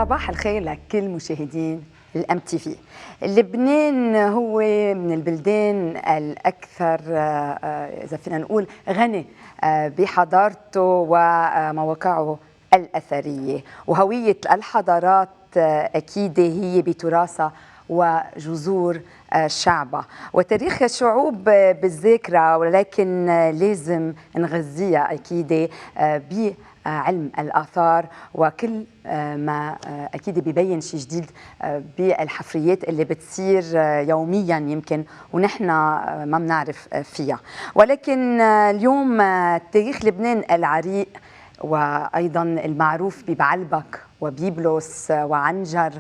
صباح الخير لكل مشاهدين الام تي في. لبنان هو من البلدان الاكثر اذا فينا نقول غني بحضارته ومواقعه الاثريه، وهويه الحضارات اكيد هي بتراثها وجذور شعبها وتاريخ الشعوب بالذاكرة، ولكن لازم نغذيها أكيد بعلم الآثار وكل ما أكيد بيبين شيء جديد بالحفريات اللي بتصير يوميا يمكن ونحن ما بنعرف فيها. ولكن اليوم تاريخ لبنان العريق وأيضا المعروف ببعلبك وبيبلس وعنجر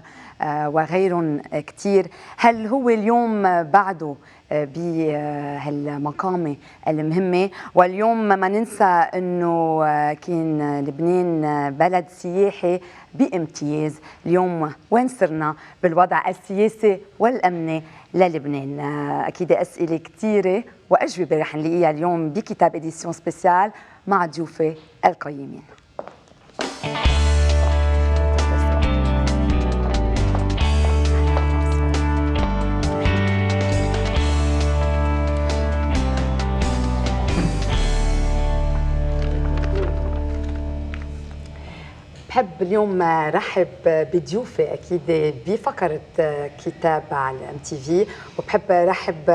وغيرهم كتير، هل هو اليوم بعده بهالمقامة المهمة؟ واليوم ما ننسى أنه كان لبنان بلد سياحي بامتياز. اليوم وين صرنا بالوضع السياسي والأمني للبنان؟ أكيد أسئلة كتيرة وأجوبة رح نلاقيها اليوم بكتاب إديسيون سبيسيال مع ضيوفي القيمين. بحب اليوم رحب بضيوفي اكيد بفقره كتاب على الام تي في، وبحب رحب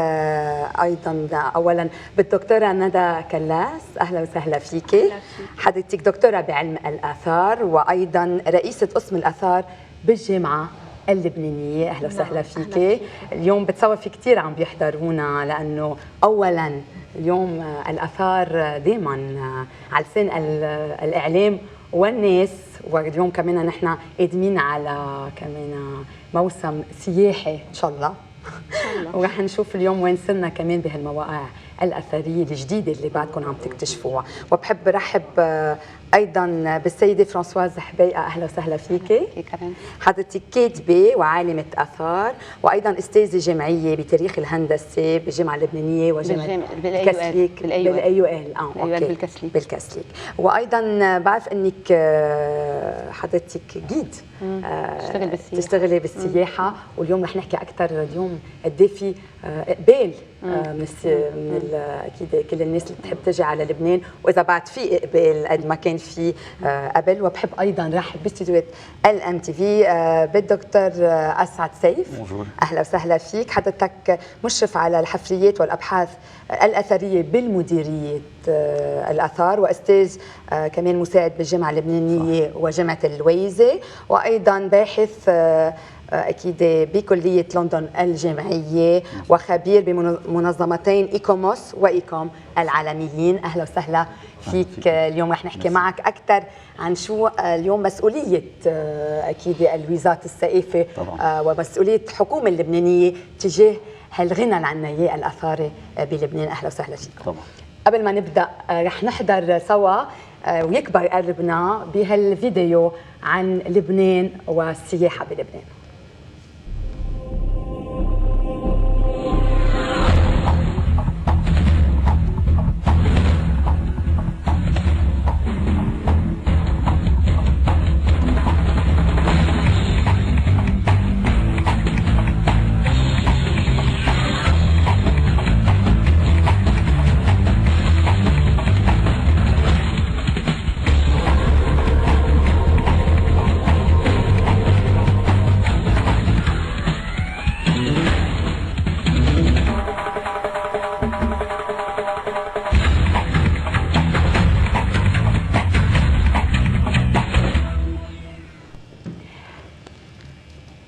ايضا اولا بالدكتوره ندى كلاس. اهلا وسهلا فيكي. حضرتك دكتوره بعلم الاثار وايضا رئيسه قسم الاثار بالجامعه اللبنانيه. اهلا وسهلا فيكي. اليوم بتصور في كثير عم بيحضرونا لانه اولا اليوم الاثار دائما على لسان الاعلام والناس، واليوم كمان نحن قادمين على كمان موسم سياحي ان شاء الله ورح نشوف اليوم وين صرنا كمان بهالمواقع الاثريه الجديده اللي بعدكم عم تكتشفوها. وبحب رحب ايضا بالسيده فرانسواز حبيقه. اهلا وسهلا فيكي. حضرتك كاتبه وعالمه اثار وايضا استاذه جامعيه بتاريخ الهندسه بالجامعه اللبنانيه وجامعه بالكسليك بالاي يو ال بالكسليك. وايضا بعرف انك حضرتك جيد تشتغلي بالسياحه، واليوم رح نحكي اكثر اليوم قد ايه في اقبال من اكيد كل الناس اللي بتحب تجي على لبنان، واذا بعد في اقبال قد ما كان في قبل. وبحب ايضا رحب باستديوهات الام تي في بالدكتور اسعد سيف. اهلا وسهلا فيك. حضرتك مشرف على الحفريات والابحاث الاثريه بالمديريه الاثار واستاذ كمان مساعد بالجامعه اللبنانيه وجامعه الويزه، وايضا باحث أكيد بكلية لندن الجامعية وخبير بمنظمتين إيكوموس وإيكوم العالميين. أهلا وسهلا فيك. اليوم رح نحكي معك أكثر عن شو اليوم مسؤولية أكيد الوزارة الثقافة ومسؤولية الحكومة اللبنانية تجاه هالغنى اللي عنا إياه الأثاري بلبنان. أهلا وسهلا فيك. طبعا. قبل ما نبدأ رح نحضر سوا ويكبر قلبنا بهالفيديو عن لبنان والسياحة بلبنان.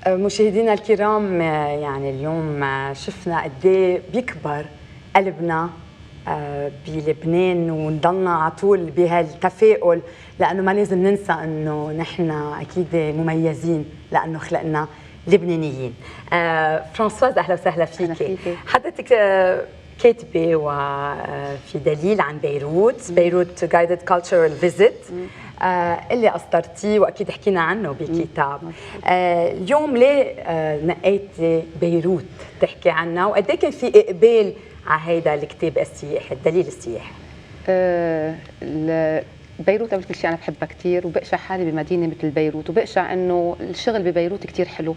مشاهدينا الكرام، يعني اليوم شفنا قد ايه بيكبر قلبنا بلبنان ونضلنا على طول بهالتفاؤل، لانه ما لازم ننسى انه نحن اكيد مميزين لانه خلقنا لبنانيين. فرانسواز اهلا وسهلا فيكي. حضرتك كاتبه وفي دليل عن بيروت جايدد كالتشرال فيزيت اللي أصدرتيه واكيد حكينا عنه بكتاب. اليوم ليه نقيتي بيروت تحكي عنها، وقد ايه كان في اقبال على هيدا الكتاب السياحي الدليل السياحي؟ بيروت قبل كل شيء انا بحبها كثير، وبقشع حالي بمدينه مثل بيروت، وبقشع انه الشغل ببيروت كثير حلو.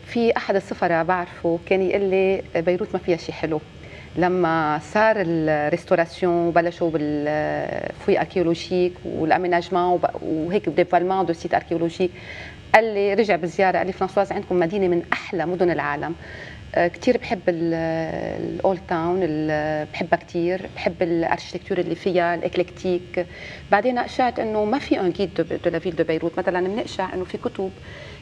في احد السفراء بعرفه كان يقول لي بيروت ما فيها شيء حلو. لما صار الريستوراسيون وبلشوا بالفوي اركيولوجيك والاميناجمون وهيك ديفالمون دو سيت اركيولوجيك، قال لي رجع بالزياره قال لي فرانسواز عندكم مدينه من احلى مدن العالم. كثير بحب الاولد تاون، بحبها كثير، بحب الاركتيكتور اللي فيها الاكليكتيك. بعدين اقشعت انه ما في ان جيد دو لا فيل دو بيروت مثلا، بنقشع انه في كتب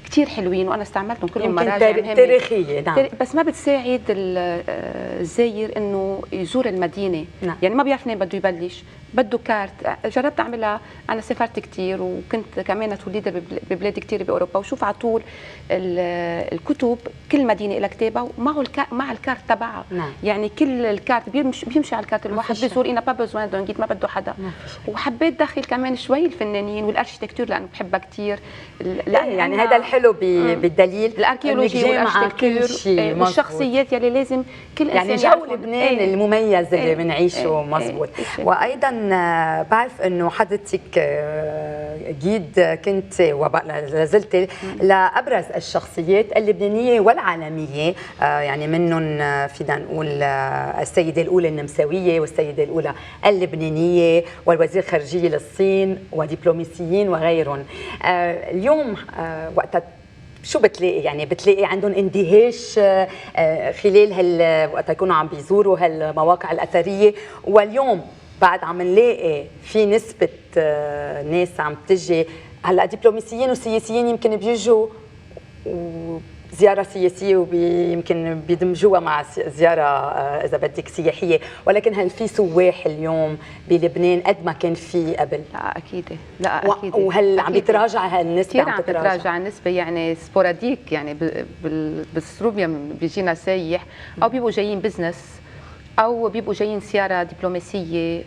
كثير حلوين وانا استعملتهم كلهم مراجع تاريخيه. نعم. بس ما بتساعد الزاير انه يزور المدينه. نعم. يعني ما بيعرف منين بده يبلش، بده كارت. جربت اعملها، انا سافرت كثير وكنت كمان ليدر ببلاد كثير باوروبا، وشوف على طول الكتب كل مدينه لها كتابها ومعه مع الكارت تبعها. نعم. يعني كل الكارت بيمشي على الكارت الواحد، بيزور انا با بزوان دون جيت، ما بده حدا. وحبيت دخل كمان شوي الفنانين والاركتيكتور لانه بحبها كثير. يعني هذا الحلو بالدليل، الاركيولوجي والاركتيكتور والشخصيات يلي لازم كل يعني جو لبنان المميز اللي بنعيشه. مزبوط. وايضا بعرف انه حضرتك جيد كنت لازلت لابرز الشخصيات اللبنانيه والعالميه، يعني منهم فينا نقول السيده الاولى النمساويه والسيده الاولى اللبنانيه والوزير الخارجيه للصين ودبلوماسيين وغيرهم. اليوم وقت شو بتلاقي؟ يعني بتلاقي عندهم اندهاش خلال وقت يكونوا عم بيزوروا هالمواقع الاثريه، واليوم بعد عم نلاقي في نسبه ناس عم تجي هلا دبلوماسيين وسياسيين يمكن بيجوا زيارة سياسية ويمكن بيدمجوها مع زيارة إذا بدك سياحية، ولكن هل في سواح اليوم بلبنان قد ما كان في قبل؟ لا أكيد، لا أكيد. وهل عم بيتراجع هالنسبة؟ عم تتراجع النسبة، يعني سبوراديك، يعني بالسروبيا بيجينا سايح أو بيبقوا جايين بزنس أو بيبقوا جايين زيارة دبلوماسية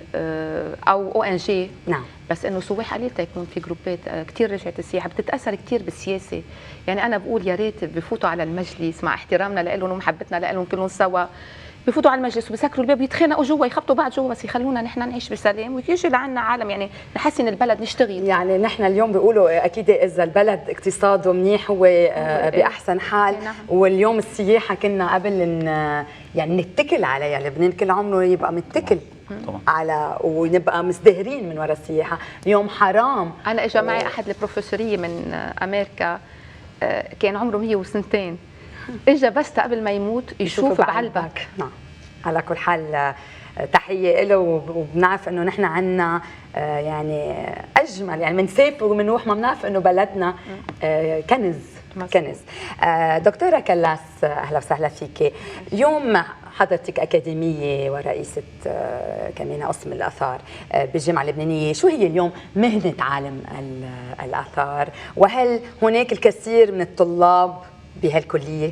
أو ONG. نعم. بس انه سواح قليل تيكون في جروبات كثير رجعت السياحه، بتتاثر كثير بالسياسه. يعني انا بقول يا ريت بفوتوا على المجلس مع احترامنا لهم ومحبتنا لهم كلهم سوا، بفوتوا على المجلس وبسكروا الباب ويتخانقوا جوا، يخبطوا بعض جوا، بس يخلونا نحن نعيش بسلام ويجي لعنا عالم، يعني نحسن البلد، نشتغل. يعني نحن اليوم بيقولوا اكيد اذا البلد اقتصاده منيح هو باحسن حال. نعم. واليوم السياحه كنا قبل يعني نتكل عليها، لبنان كل عمره يبقى متكل طبعا على ونبقى مزدهرين من وراء السياحه. اليوم حرام. انا اجى معي احد البروفيسوريه من امريكا، كان عمره 102، اجى بس قبل ما يموت يشوف بعلبك. نعم. على كل حال تحيه له، وبنعرف انه نحن عندنا يعني اجمل، يعني بنسافر وبنروح ما بنعرف انه بلدنا كنز. كنز. دكتوره كلاس، اهلا وسهلا فيك. اليوم حضرتك أكاديمية ورئيسة كمان قسم الآثار بالجامعة اللبنانية، شو هي اليوم مهنة عالم الآثار؟ وهل هناك الكثير من الطلاب بهالكلية؟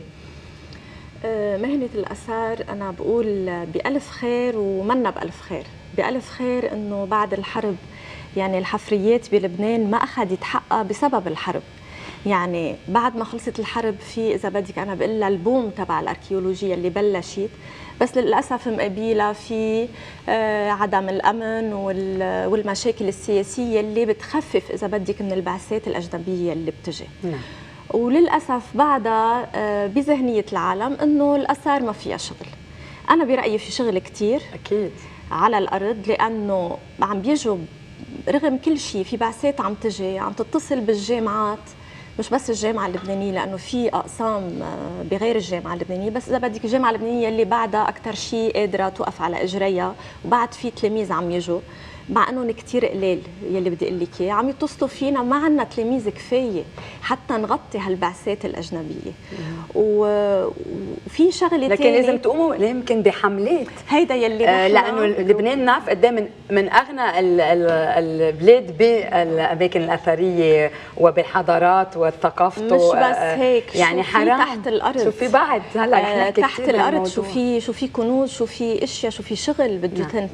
مهنة الآثار أنا بقول بألف خير ومنا بألف خير. بألف خير إنه بعد الحرب يعني الحفريات بلبنان ما أخذت حقها بسبب الحرب. يعني بعد ما خلصت الحرب في إذا بدك أنا بقول لها البوم تبع الأركيولوجيا اللي بلشت، بس للأسف مقابلها في عدم الأمن والمشاكل السياسية اللي بتخفف إذا بدك من البعثات الأجنبية اللي بتجي. نعم. وللأسف بعدها بذهنية العالم إنه الآثار ما فيها شغل. أنا برأيي في شغل كتير أكيد على الأرض، لأنه عم بيجوا رغم كل شيء في بعثات عم تجي عم تتصل بالجامعات، مش بس الجامعة اللبنانية لأنه في أقسام بغير الجامعة اللبنانية، بس إذا بدك الجامعة اللبنانية اللي بعدها أكثر شيء قادرة توقف على إجريها، وبعد في تلاميذ عم يجوا مع انهم كثير قليل يلي بدي اقول لك اياه، عم يتصلوا فينا ما عندنا تلاميذ كفايه حتى نغطي هالبعثات الاجنبيه. وفي شغله لكن لازم تقوموا يمكن بحملات، هيدا يلي لانه لبنان نعرف قد ايه من اغنى البلاد بالاماكن الاثريه وبالحضارات وثقافته. مش بس هيك، يعني حرام تحت الارض، شو في بعد هلا تحت الارض، شو في كنوز، شو في اشياء، شو في شغل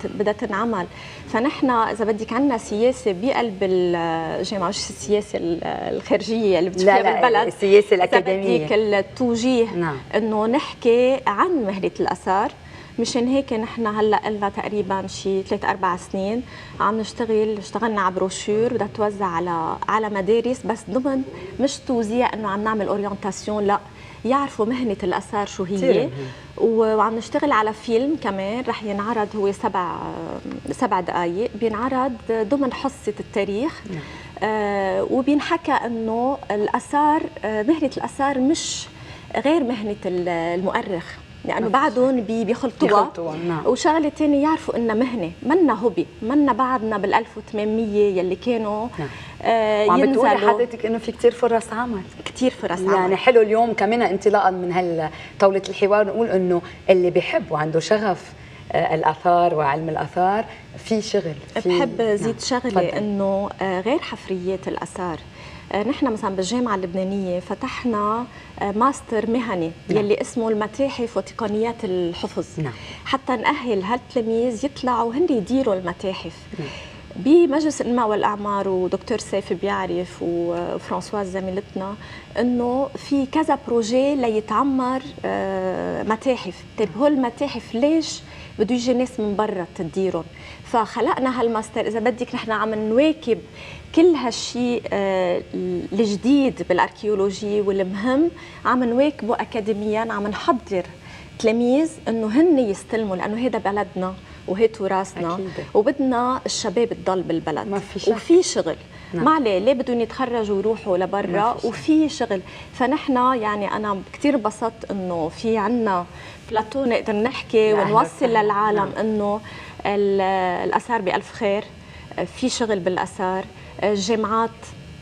بدها تنعمل. فنحن اذا بدك عندنا سياسه بقلب الجامعه، مش السياسه الخارجيه اللي بتشوفيها بالبلد، السياسه الاكاديميه، بدك التوجيه. نعم. انه نحكي عن مهنه الاثار مشان هيك نحن هلا لنا تقريبا شي 3-4 سنين عم اشتغلنا على بروشور بدها توزع على مدارس، بس ضمن مش توزيع انه عم نعمل اورينتاسيون، لا يعرفوا مهنة الآثار شو هي. وعم نشتغل على فيلم كمان رح ينعرض، هو 7 دقائق، بينعرض ضمن حصة التاريخ. وبينحكى انه الآثار، مهنة الآثار مش غير مهنة المؤرخ، لأنه بعدهم بيخلطوها. نعم. وشغلة ثانية يعرفوا إنها مهنة، منا هوبي، منا بعدنا بال1800 يلي كانوا نعم. وعم بتقولي ينزلوا. حضرتك إنه في كتير فرص عمل، كتير فرص يعني عمل. حلو اليوم كمان انطلاقا من طاولة الحوار نقول إنه اللي بيحب وعنده شغف الآثار وعلم الآثار في شغل. بحب زيد نعم. شغلة إنه غير حفريات الآثار، نحن مثلا بالجامعة اللبنانية فتحنا ماستر مهني يلي اسمه المتاحف وتقنيات الحفظ. نعم. حتى نأهل هالتلاميذ يطلعوا هن يديروا المتاحف. بمجلس الانماء والاعمار ودكتور سيف بيعرف وفرانسواز زميلتنا انه في كذا بروجي ليتعمر متاحف. طيب هول المتاحف ليش بده يجي ناس من برا تديرهم؟ فخلقنا هالماستر، اذا بدك نحن عم نواكب كل هالشيء الجديد بالاركيولوجي والمهم، عم نواكبه اكاديميا، عم نحضر تلاميذ انه هن يستلموا، لانه هيدا بلدنا وهي تراثنا أكيد. وبدنا الشباب تضل بالبلد. ما في شك. وفي شغل. نعم. ما عليه ليه بدهم يتخرجوا ويروحوا لبرا، وفي شغل. فنحن يعني انا كثير انبسطت انه في عنا بلاتو نقدر نحكي ونوصل للعالم. نعم. انه الاثار بألف خير، في شغل بالاثار، الجامعات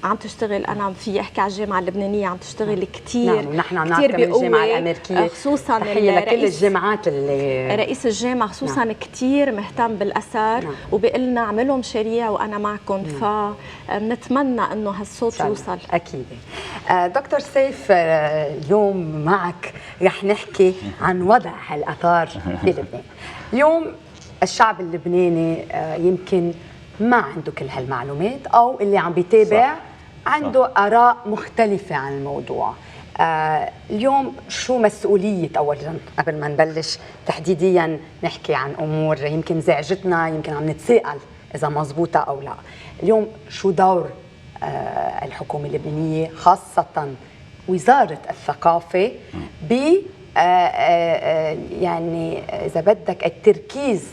عم تشتغل. انا في احكي على الجامعه اللبنانيه عم تشتغل كثير. نعم. ونحن عم نعرف الجامعه الامريكيه، خصوصا تحيه لكل الجامعات اللي رئيس الجامعه خصوصا. نعم. كثير مهتم بالاثار. نعم. وبيقول لنا اعملوا مشاريع وانا معكم. نعم. فنتمنى انه هالصوت يوصل. اكيد. دكتور سيف، اليوم معك رح نحكي عن وضع الاثار في لبنان. اليوم الشعب اللبناني يمكن ما عنده كل هالمعلومات، او اللي عم بيتابع عنده آراء مختلفة عن الموضوع. اليوم شو مسؤولية، أولا قبل ما نبلش تحديديا نحكي عن أمور يمكن زعجتنا، يمكن عم نتساءل إذا مزبوطة أو لا. اليوم شو دور الحكومة اللبنانية، خاصة وزارة الثقافة، ب يعني إذا بدك التركيز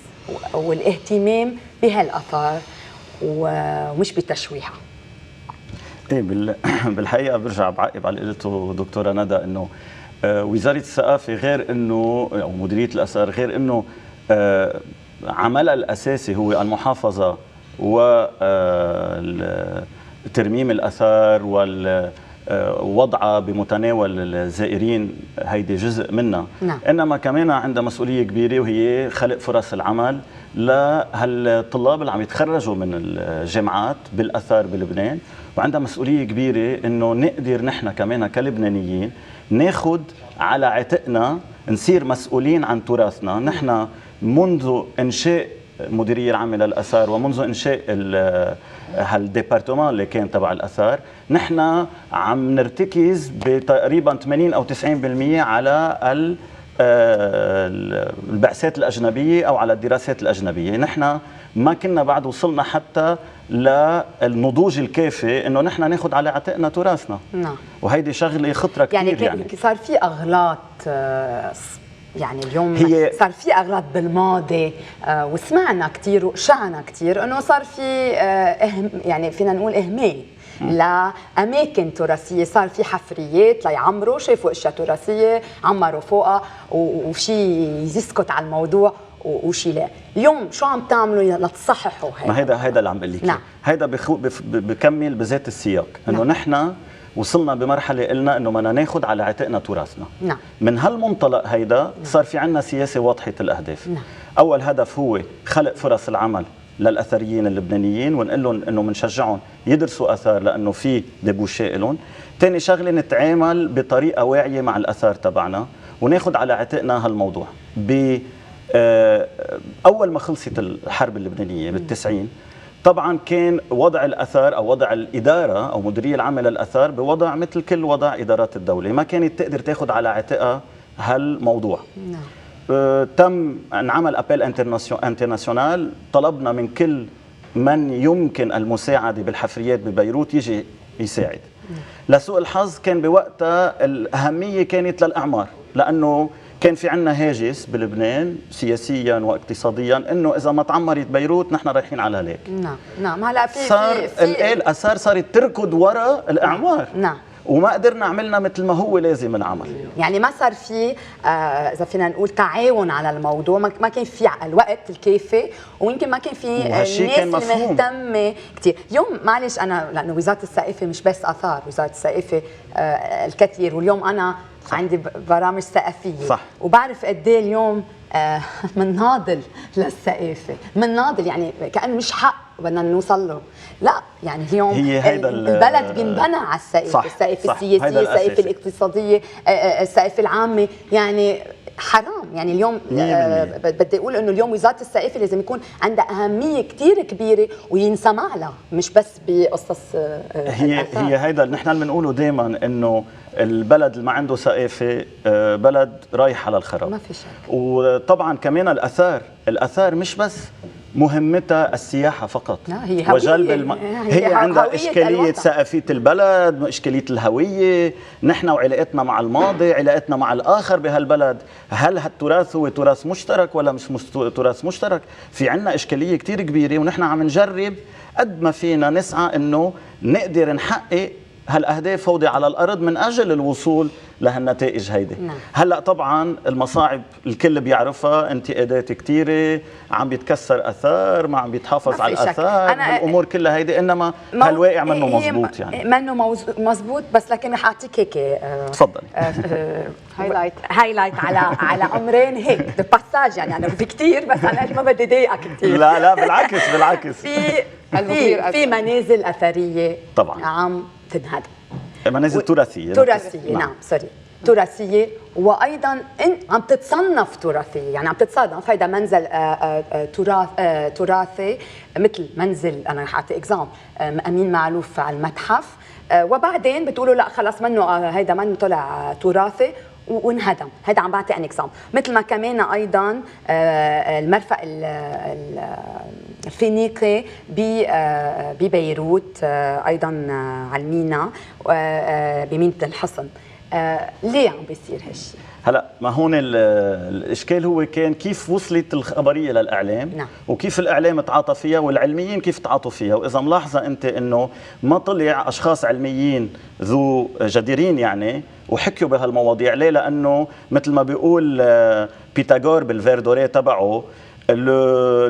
والاهتمام بهالآثار ومش بتشويهها؟ ايه بالحقيقه برجع بعقب على اللي قلته دكتوره ندى، انه وزاره الثقافه غير انه او مديريه الاثار غير انه عملها الاساسي هو المحافظه وترميم الاثار ووضعها بمتناول الزائرين، هيدي جزء منها. نعم. انما كمان عندها مسؤوليه كبيره، وهي خلق فرص العمل لهالطلاب اللي عم يتخرجوا من الجامعات بالاثار بلبنان، وعندها مسؤوليه كبيره انه نقدر نحن كمان كلبنانيين ناخذ على عاتقنا نصير مسؤولين عن تراثنا. نحن منذ انشاء المديريه العامه للاثار ومنذ انشاء هالديبارتمان اللي كان تبع الاثار، نحن عم نرتكز بتقريبا 80 او 90% على البعثات الأجنبية أو على الدراسات الأجنبية. نحن ما كنا بعد وصلنا حتى للنضوج الكافي إنه نحن ناخذ على عاتقنا تراثنا. نعم. وهيدي شغلة خطرة كثير. يعني صار في أغلاط، يعني اليوم صار في أغلاط بالماضي، وسمعنا كثير وشعنا كثير إنه صار في يعني فينا نقول إهمال لأماكن تراثية. صار في حفريات ليعمروا، شافوا اشياء تراثية عمروا فوقها، وشي يسكت على الموضوع وشي لا. اليوم شو عم تعملوا لتصححوا هيدا؟ ما هيدا اللي عم بقول لك. نعم. هيدا بكمل بذات السياق، انه نعم. نحن وصلنا بمرحله قلنا انه بدنا ناخذ على عاتقنا تراثنا. نعم. من هالمنطلق هيدا نعم. صار في عندنا سياسه واضحه الاهداف. نعم. اول هدف هو خلق فرص العمل للاثريين اللبنانيين، ونقول لهم انه بنشجعهم يدرسوا اثار لانه في ديبوشي لهم. ثاني شغله نتعامل بطريقه واعيه مع الاثار تبعنا وناخذ على عاتقنا هالموضوع. اول ما خلصت الحرب اللبنانيه بال90 طبعا كان وضع الاثار او وضع الاداره او مديريه العامه للاثار بوضع مثل كل وضع ادارات الدوله، ما كانت تقدر تاخذ على عاتقها هالموضوع. تم انعمل ابيل انترناسيونال، طلبنا من كل من يمكن المساعده بالحفريات ببيروت يجي يساعد. لسوء الحظ كان بوقتها الاهميه كانت للاعمار، لانه كان في عندنا هاجس بلبنان سياسيا واقتصاديا انه اذا ما تعمرت بيروت نحن رايحين على هلاك. نعم هلا صار الاثار صارت تركض وراء الاعمار. نعم وما قدرنا عملنا مثل ما هو لازم نعمل. يعني ما صار في اذا فينا نقول تعاون على الموضوع، ما كان في الوقت الكافي، ويمكن ما كان في الناس اللي مهتمه كثير. اليوم معلش انا لانه وزاره الثقافه مش بس اثار، وزاره الثقافه الكثير، واليوم انا صح. عندي برامج ثقافيه صح. وبعرف قد ايه اليوم منناضل للثقافه، منناضل يعني كأنه مش حق بدنا نوصل له، لا يعني اليوم البلد بينبنى على الثقافه، الثقافه السياسيه، الثقافه الاقتصاديه، الثقافه العامه، يعني حرام يعني اليوم بدي اقول انه اليوم وزاره الثقافه لازم يكون عندها اهميه كثير كبيره وينسمع لها، مش بس بقصص هي هيدا اللي نحن بنقوله دائما، انه البلد اللي ما عنده ثقافه بلد رايح على الخراب. ما في شك. وطبعا كمان الاثار مش بس مهمتها السياحه فقط، لا هي وجلب هي عندها اشكاليه ثقافيه البلد، اشكاليه الهويه، نحن وعلاقتنا مع الماضي، علاقتنا مع الاخر بهالبلد، هل هالتراث هو تراث مشترك ولا مش تراث مشترك؟ في عندنا اشكاليه كثير كبيره، ونحن عم نجرب قد ما فينا نسعى انه نقدر نحقق هالاهداف هودي على الارض من اجل الوصول لهالنتائج هيدي. هلا طبعا المصاعب الكل بيعرفها، انتقادات كثيره، عم بيتكسر اثار، ما عم بيتحافظ على الاثار، الامور كلها هيدي، انما هالواقع منه مزبوط، يعني منه مزبوط. بس لكن رح اعطيك هيك تفضلي هايلايت على امرين هيك باساج، يعني انا في كثير بس انا ما بدي ضايقك كثير. لا بالعكس في منازل اثريه طبعا عم تنهدم، منازل تراثيه نعم سوري تراثيه، وايضا عم تتصنف تراثيه، يعني عم تتصنف هيدا منزل تراثي مثل منزل، انا رح اعطي اكزامبل امين معلوف على المتحف، وبعدين بتقولوا لا خلص منه هيدا منه طلع تراثي وانهدم. هيدا عم بعطي ان اكزامبل. مثل ما كمان ايضا المرفأ الفينيقي ببيروت ايضا على المينا بميناء الحصن. ليه عم بيصير هالشيء؟ هلا ما هون الاشكال هو كان كيف وصلت الخبريه للاعلام. نعم. وكيف الاعلام تعاطى فيها والعلميين كيف تعاطوا فيها. واذا ملاحظه انت انه ما طلع اشخاص علميين ذو جديرين يعني وحكيوا بهالمواضيع. ليه؟ لانه مثل ما بيقول بيتاغور بالفيردوري تبعه،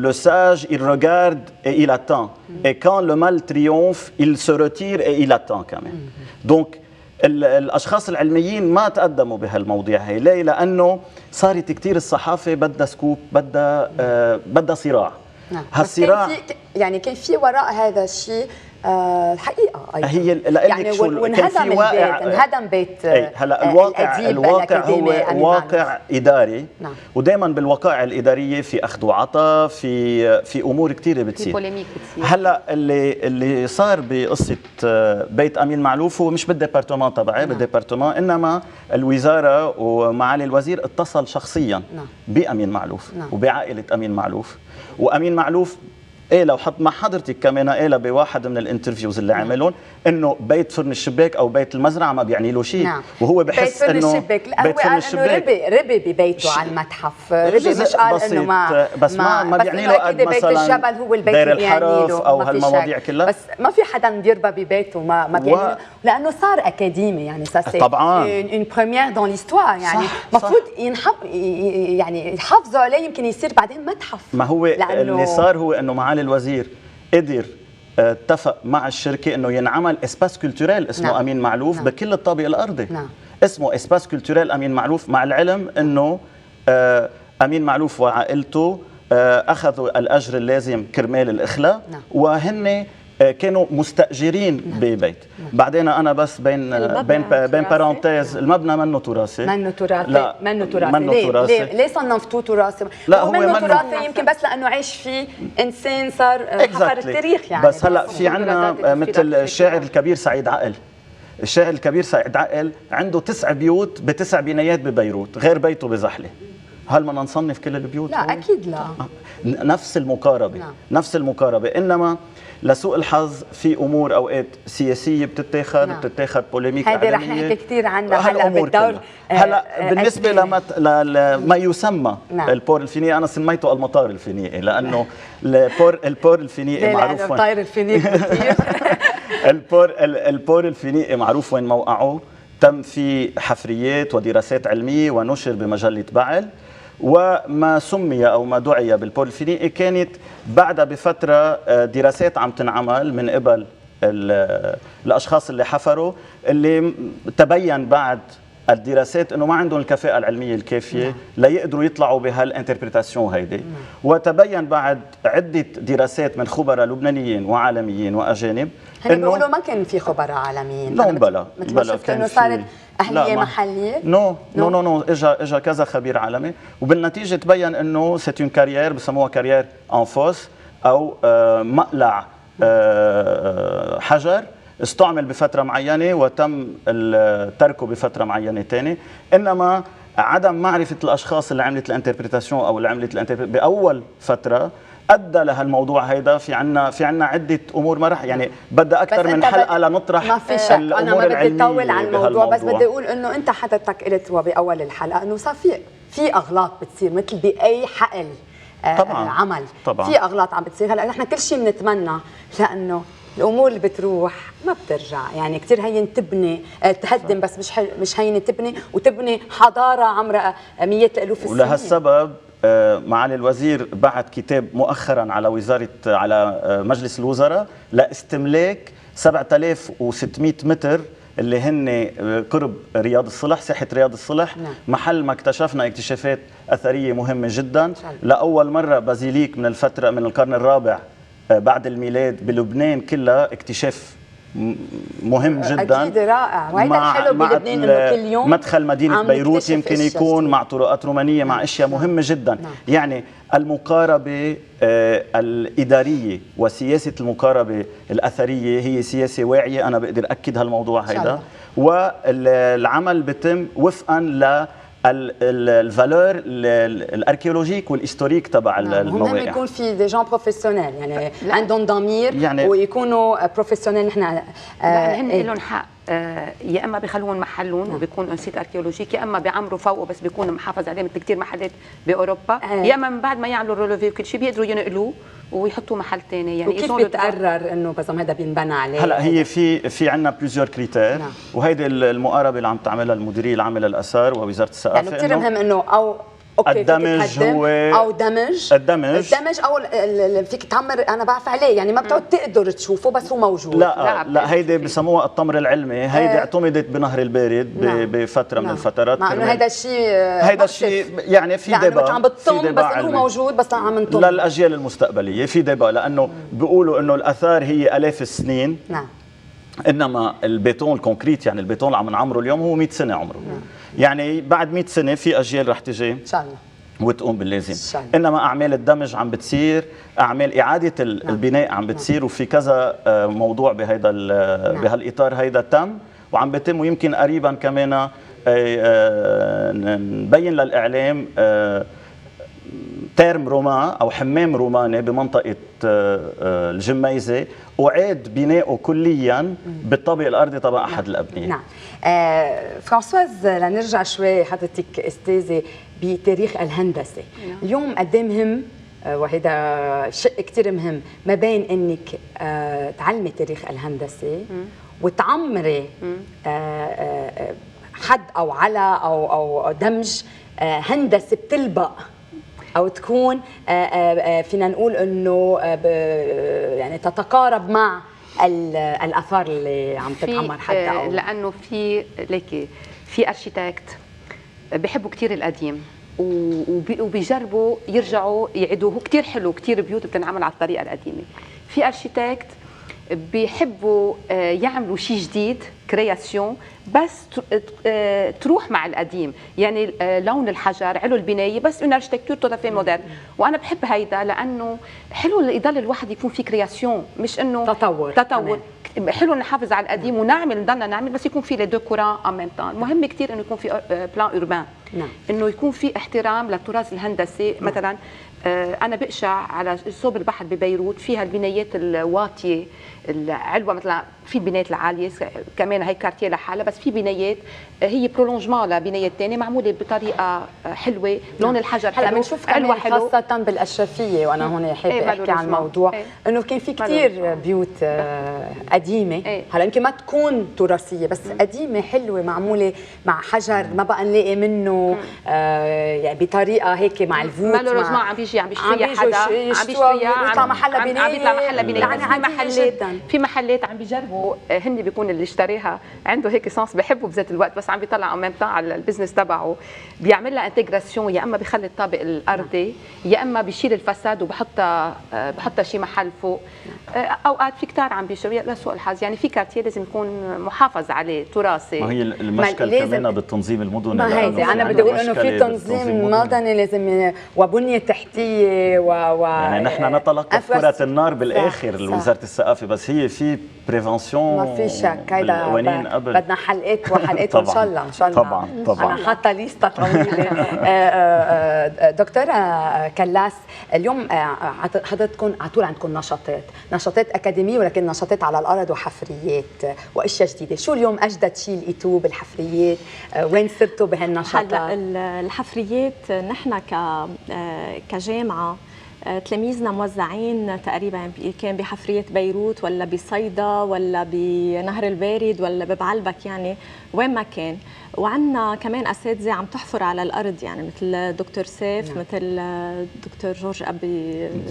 le sage il regarde et il attend et quand le mal triomphe il se retire et il attend quand même. donc الاشخاص العلميين ما تقدموا بهالمواضيع هي. ليه؟ لانه صارت كثير الصحافه بدها سكوب، بدها صراع. نعم. هالصراع يعني كان في وراء هذا الشيء الحقيقه أيضا. هي يعني انهدم بيت هلا الواقع هو واقع اداري. نعم. ودائما بالوقائع الاداريه في اخذ وعطاء، في امور كثيره بتصير. هلا اللي صار بقصه بيت امين معلوف هو مش بالديبارتمان تبعي. بالديبارتمان انما الوزاره ومعالي الوزير اتصل شخصيا بامين معلوف وبعائله امين معلوف. وامين معلوف لو حط مع حضرتك كمان بواحد من الانترفيوز اللي عملهم انه بيت فرن الشباك او بيت المزرعه ما بيعني له شيء. وهو بحس انه بيت فرن الشباك ربي ببيته على المتحف، ربي مش قال انه ما بيعني له قد مثلا بيت الجبل هو البيت دير الحرف او هالمواضيع كلها. بس ما في حدا بيربى ببيته ما بيعني لانه صار اكاديمي. يعني طبعا اون بريمير دون ليستوار. يعني المفروض يعني يحافظوا عليه، يمكن يصير بعدين متحف. ما هو اللي صار هو انه معالي الوزير قدر اتفق مع الشركه انه ينعمل اسباس كولتوريل اسمه امين معلوف بكل الطابق الارضي. اسمه اسباس كولتوريل امين معلوف، مع العلم انه امين معلوف وعائلته اخذوا الاجر اللازم كرمال الاخلاء. وهن كانوا مستاجرين ببيت. بعدين انا بس بين بارونتيز، المبنى منه تراثي. منه تراثي. ليه صنفتوه تراثي؟ لا هو منه تراثي يمكن بس لانه عايش فيه انسان صار حفر التاريخ. يعني بس هلا في عندنا مثل الشاعر الكبير سعيد عقل. الشاعر الكبير سعيد عقل عنده 9 بيوت ب9 بنايات ببيروت غير بيته بزحله. هل بدنا نصنف كل البيوت؟ لا اكيد لا. نفس المقاربه. نعم. نفس المقاربه، انما لسوء الحظ في امور اوقات سياسيه بتتاخذ، نعم. بتتاخذ بوليميك هيدي رح اعلاميه، نحكي كثير عنها هلا هالأمور بالدور. كلها. هلا بالنسبه لما يسمى نعم. البور الفينيقي، انا سميته المطار الفينيقي لانه البور الفينيقي معروف وين الطائر الفينيقي كثير. البور الفينيقي معروف وين موقعه، تم في حفريات ودراسات علميه ونشر بمجله بعل. وما سمي او ما دعي بالبور الفينيقي كانت بعدها بفتره دراسات عم تنعمل من قبل الاشخاص اللي حفروا، اللي تبين بعد الدراسات انه ما عندهم الكفاءه العلميه الكافيه ليقدروا يطلعوا بهالانتربريتاسيون هيدي. وتبين بعد عده دراسات من خبراء لبنانيين وعالميين واجانب هن بيقولوا ما كان في خبراء عالميين. لا بلا مثل ما شفت انه صارت اهليه محليه. نو اجا كذا خبير عالمي، وبالنتيجه تبين انه سيت اون كارير بسموها كارير ان فوس، او مقلع حجر استعمل بفتره معينه وتم تركه بفتره معينه ثانيه. انما عدم معرفه الاشخاص اللي عملت الانتربريتاسيون او اللي عملت باول فتره ادى لهالموضوع هيدا. في عنا عده امور ما رح يعني بدها اكثر من حلقه لنطرح ما في شك. انا ما بدي اطول على الموضوع، بس بدي اقول انه انت حضرتك قلت وباول الحلقه انه صار في اغلاط بتصير مثل باي حقل طبعا عمل. طبعا في اغلاط عم بتصير. هلا نحن كل شيء بنتمنى، لانه الامور اللي بتروح ما بترجع، يعني كثير هين تبني تهدم، بس مش هين تبني وتبني حضاره عمرها مئات الالوف السنين. ولهالسبب معالي الوزير بعت كتاب مؤخرا على مجلس الوزراء لاستملاك 7600 متر اللي هن قرب رياض الصلح، ساحه رياض الصلح. نعم. محل ما اكتشفنا اكتشافات اثريه مهمه جدا. لاول مره بازيليك من القرن الرابع بعد الميلاد بلبنان كلها اكتشاف مهم جدا. اكيد رائع. وهذا الحلو بلبنان انه كل يوم مدخل مدينه بيروت يمكن يكون مع طرقات رومانيه مع اشياء مهمه جدا. يعني المقاربه الاداريه وسياسه المقاربه الاثريه هي سياسه واعيه، انا بقدر اكد هالموضوع هيدا. والعمل بيتم وفقا ل الفالور الاركيولوجيك والهيستوريك تبع المواقع. مهم يكون في دي جون بروفيسيونيل، يعني عندهم ضمير يعني ويكونوا بروفيسيونيل. نحن هن لهم حق، يا اما بخلوهم محلهم وبيكون ان سيت اركيولوجيك، يا اما بيعمروا فوقه بس بيكون محافظ عليه مثل كثير محلات باوروبا، يا اما من بعد ما يعملوا رولوفي وكل شيء بيقدروا ينقلوه ويحطوا محل ثاني. يعني كيف بتقرر انه بس هذا بينبنى عليه؟ هلا هي في عندنا بليزيور كريتير. وهيدي المقاربه اللي عم تعملها المديريه العامه للاثار ووزاره الثقافه. يعني كثير مهم انه او الدمج هو او الدمج او فيك تعمر. انا بعرف عليه، يعني ما بتقعد تقدر تشوفه بس هو موجود. لا هيدي بسموها التمر العلمي. هيدي اعتمدت بنهر البارد بفتره من الفترات. مع انه هيدا الشيء يعني في ديبا، عم بتطم بس هو موجود، بس عم نطم للاجيال المستقبليه. في ديبا لانه بيقولوا انه الاثار هي الاف السنين. نعم. انما البيتون الكونكريت، يعني البيتون اللي عم نعمره اليوم هو 100 سنه عمره. يعني بعد 100 سنه في اجيال رح تجي ان شاء الله وتقوم باللازم. انما اعمال الدمج عم بتصير، اعمال اعاده البناء عم بتصير، وفي كذا موضوع بهالاطار هيدا تم وعم بيتم. ويمكن قريبا كمان نبين للاعلام تيرم رومان او حمام روماني بمنطقه الجميزه اعاد بناؤه كليا بالطابق الارضي تبع احد الابنيه. نعم. فرانسواز، لنرجع شوي، حضرتك استاذه بتاريخ الهندسه. اليوم قد ايه مهم، وهذا شق كثير مهم، ما بين انك تعلمي تاريخ الهندسه وتعمري حد او على او دمج هندسه بتلبق او تكون فينا نقول انه يعني تتقارب مع الاثار اللي عم تتعمر حتى أو لانه في ارشيتكت بحبوا كثير القديم وبيجربوا يرجعوا يعيدوه. كثير حلو، كثير بيوت بتنعمل على الطريقه القديمه. في ارشيتكت بيحبوا يعملوا شيء جديد، كرياسيون، بس تروح مع القديم. يعني لون الحجر، علو البنايه، بس اون اركتيكتور تو تافي مودرن. وانا بحب هيدا لانه حلو يضل الواحد يكون في كرياسيون، مش انه تطور. حلو نحافظ على القديم ونعمل، نضلنا نعمل، بس يكون في لي دو كوران ان ميم طون. مهم كثير انه يكون في بلان اوربان، نعم. انه يكون في احترام للتراث الهندسي. مثلا انا بقشع على صوب البحر ببيروت فيها البنايات الواطيه العلوه، مثلا في البنايات العاليه كمان هي كارتيه لحالها، بس في بنايات هي برولونجمون لبنايات ثانيه معموله بطريقه حلوه، لون الحجر هلا حلو، بنشوف كمان خاصة بالأشرفية، وأنا هون حابة أحكي عن الموضوع إنه كان في كثير بيوت قديمة، هلا يمكن ما تكون تراثية بس قديمة حلوة معمولة مع حجر ما بقى نلاقي منه يعني بطريقة هيك مع الفوت مالوريزمون عم بيشتريها حدا، عم بيشتريها عم بيطلع محلها بناية، عم بيطلع محلها بناية. يعني في محلات عم بيجربوا هن بيكون اللي اشتريها عنده هيك سانس بحبه بذات الوقت، بس عم بيطلع ميم طون على البزنس تبعه بيعمل لها انتجراسيون، يا اما بيخلي الطابق الارضي يا اما بيشيل الفساد وبحطها شي محل فوق. اوقات في كتار عم بيشتروا لسوء الحظ، يعني في كارتيه لازم يكون محافظ عليه تراثي. ما هي المشكل كمان بالتنظيم المدني. ما هيدي انا بدي اقول انه في تنظيم مدني لازم وبنيه تحتيه يعني نحن نتلقى كرة النار بالاخر لوزاره الثقافه، بس هي في بريفنسيون ما في شك. هيدا بدنا حلقات وحلقات وان شاء الله ان شاء الله. طبعا انا حاطه ليسته طويله. دكتوره كلاس، اليوم حضرتكم على طول عندكم نشاطات اكاديميه، ولكن نشاطات على الارض وحفريات واشياء جديده. شو اليوم اجدد شيء لقيتوه بالحفريات؟ وين صرتوا بهالنشاطات؟ هلا الحفريات نحن كجامعه تلاميذنا موزعين تقريبا، كان بحفرية بيروت ولا بصيدا ولا بنهر البارد ولا ببعلبك، يعني وين ما كان. وعندنا كمان اساتذه عم تحفر على الارض، يعني مثل دكتور سيف، مثل دكتور جورج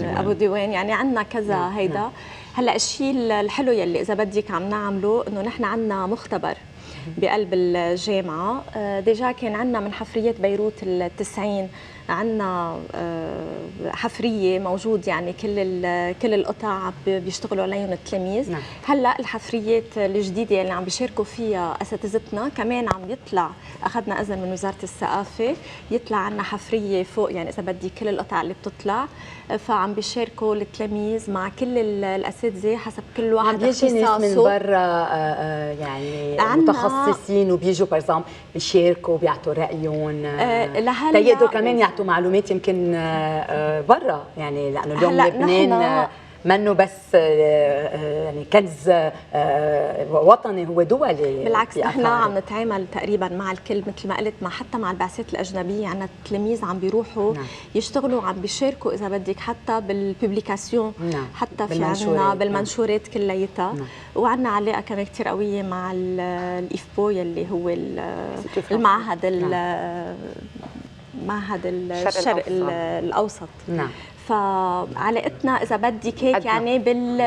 ابو ديوان، يعني عندنا كذا. هيدا هلا الشيء الحلو يلي اذا بدك عم نعمله انه نحن عندنا مختبر بقلب الجامعه. ديجا كان عندنا من حفريات بيروت ال90 عندنا حفريه موجود، يعني كل القطع بيشتغلوا عليهم التلاميذ. هلا الحفريات الجديده اللي عم بيشاركوا فيها اساتذتنا كمان عم يطلع، اخذنا اذن من وزاره الثقافه يطلع عندنا حفريه فوق، يعني اذا بدي كل القطع اللي بتطلع، فعم بيشاركوا التلاميذ مع كل الاساتذه حسب كل واحد اختصاصه. ناس من برا يعني متخصصين وبيجوا بارزام بيشاركوا بيعطوا رايهم، تيقدروا كمان يعطوا معلومات يمكن برا، يعني لانه اليوم لبنان منه بس يعني كنز وطني، هو دولي. بالعكس نحن عم نتعامل تقريبا مع الكل، مثل ما قلت، حتى مع البعثات الاجنبيه عندنا التلاميذ عم بيروحوا يشتغلوا، عم بيشاركوا اذا بدك حتى بالببليكاسيون، حتى في عندنا بالمنشورات كلياتها. وعندنا علاقه كمان كثير قويه مع الإفبو يلي هو المعهد معهد الشرق الأوسط. فعلاقتنا إذا بدك هيك يعني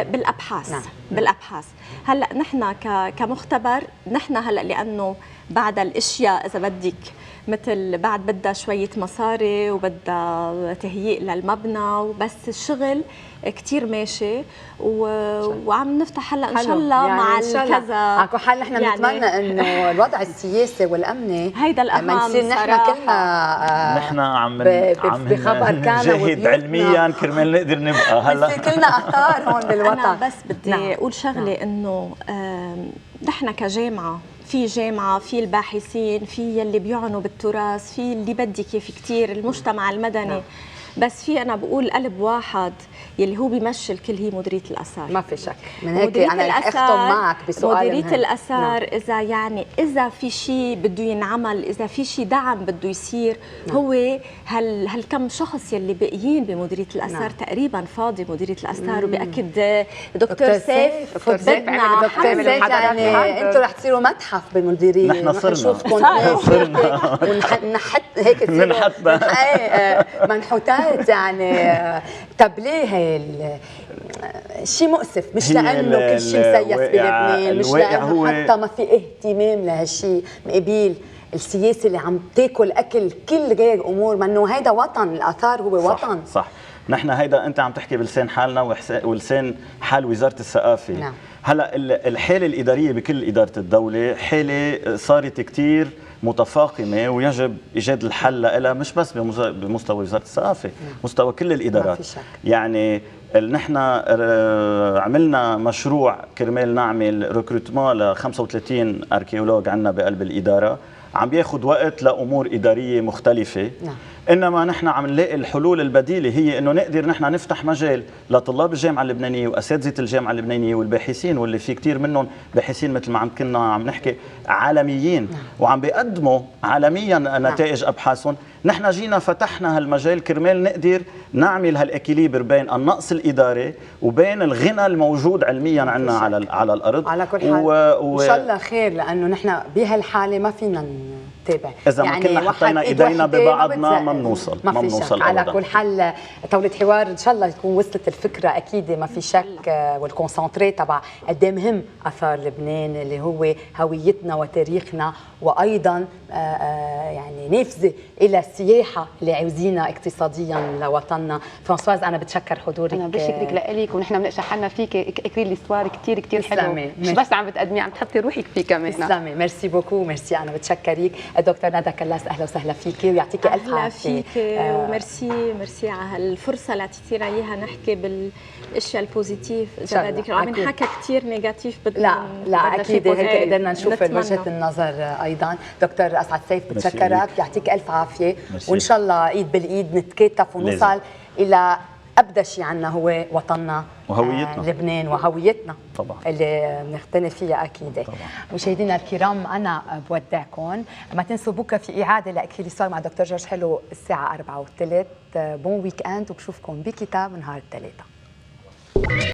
بالأبحاث. بالأبحاث هلا نحن كمختبر، نحن هلا لأنه بعد الأشياء إذا بدك مثل بعد بدها شوية مصاري وبدها تهيئ للمبنى، وبس الشغل كتير ماشي وعم نفتح هلا ان شاء الله يعني مع الكذا. اكو حال نحن يعني بنتمنى انه الوضع السياسي والامني هيدا الاهم، ما نصير نحن كلنا نحن عم بخبر كان نجاهد علميا كرمال نقدر نبقى هلا نصير كلنا اثار هون بالوطن. انا بس بدي اقول شغله انه نحن كجامعه، في جامعة، في الباحثين، في يلي بيعنوا بالتراث، في اللي بدك في كتير المجتمع المدني، بس في أنا بقول قلب واحد يلي هو بيمشي الكل، هي مديرية الآثار. ما في شك. من هيك أنا رح أختم معك بسؤال مديرية الآثار. إذا يعني إذا في شيء بده ينعمل، إذا في شيء دعم بده يصير، هو هالكم شخص يلي باقيين بمديرية الآثار تقريبا فاضي مديرية الآثار. وبأكد دكتور سيف بدنا دكتور سيف يعني أنتم رح تصيروا متحف بالمديرية. نحن صرنا ونحط هيك منحوتات يعني. طب ليه شيء مؤسف؟ مش لانه كل شيء مسيس بلبنان، مش لانه حتى ما في اهتمام لهالشيء مقابل السياسه اللي عم تاكل اكل كل غير امور، ما انه هيدا وطن، الاثار هو وطن. صح. نحن هيدا انت عم تحكي بلسان حالنا ولسان حال وزاره الثقافه. هلا الحاله الاداريه بكل اداره الدوله حاله صارت كثير متفاقمه، ويجب ايجاد الحل لها، مش بس بمستوى وزاره الثقافه، مستوى كل الادارات. يعني نحن عملنا مشروع كرمال نعمل ريكروتمون ل 35 اركيولوج عندنا بقلب الاداره، عم بياخد وقت لامور اداريه مختلفه. نعم. انما نحن عم نلاقي الحلول البديله هي انه نقدر نحن نفتح مجال لطلاب الجامعه اللبنانيه واساتذه الجامعه اللبنانيه والباحثين، واللي في كثير منهم باحثين مثل ما كنا عم نحكي عالميين. نعم. وعم بيقدموا عالميا نتائج ابحاثهم. نحن جينا فتحنا هالمجال كرمال نقدر نعمل هالاكيليبر بين النقص الاداري وبين الغنى الموجود علميا عندنا على الارض. على كل حال ان شاء الله خير، لانه نحن بهالحاله ما فينا نتابع، اذا ما كنا حطينا ايدينا ببعضنا ما بنوصل على كل حال طاوله حوار ان شاء الله تكون وصلت الفكره، اكيد ما في شك، والكونسنتري تبع قد ايه مهم اثار لبنان اللي هو هويتنا وتاريخنا، وايضا يعني نافذه الى السياحه اللي عاوزينها اقتصاديا لوطننا. فرانسواز انا بتشكر حضورك. انا بشكرك لك، ونحن بنقشع حالنا فيك. اكريل الاستوار كثير كثير حلو، مش بس عم بتقدمي، عم تحطي روحك فيه كمان. تسلمي، ميرسي بوكو. ميرسي، انا بتشكرك. الدكتور ندى كلاس اهلا وسهلا فيكي ويعطيكي الف عافيه. اهلا فيك وميرسي على هالفرصه اللي اعطيتينا اياها نحكي بالاشياء البوزيتيف. اذا بدك عم نحكي كثير نيجاتيف بدنا لا اكيد هيك قدرنا نشوف وجهه النظر ايضا. دكتور اسعد سيف بتشكرك، يعطيك الف عافيه، وان شاء الله ايد بالايد نتكاتف ونوصل الى ابدا شيء عنا هو وطننا وهويتنا، لبنان وهويتنا طبعا اللي بنختلف فيها اكيد. مشاهدينا الكرام انا بودعكم، ما تنسوا بكره في اعاده لاكيد صار مع دكتور جورج حلو الساعه 4:03. بون ويك اند، وبشوفكم بكتاب نهار الثلاثاء.